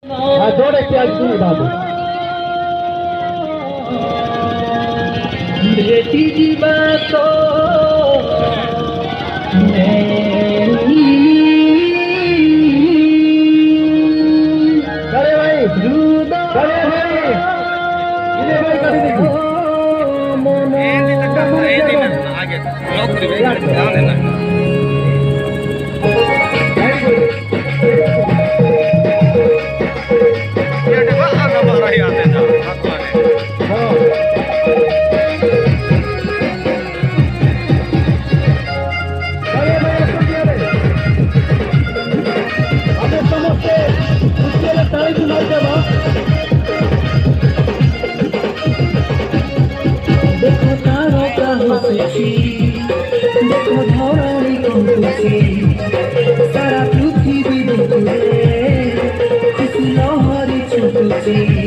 हाँ जोड़े क्या सुन बाबू बेटी की बातों करे भाई करे भाई इन्हें भाई कर देगी आगे ब्लॉक कर देना देखो तारों का खुशी, देखो धौरानी को खुशी, सारा पृथ्वी डूबे, खुशी लहरी छुटुची।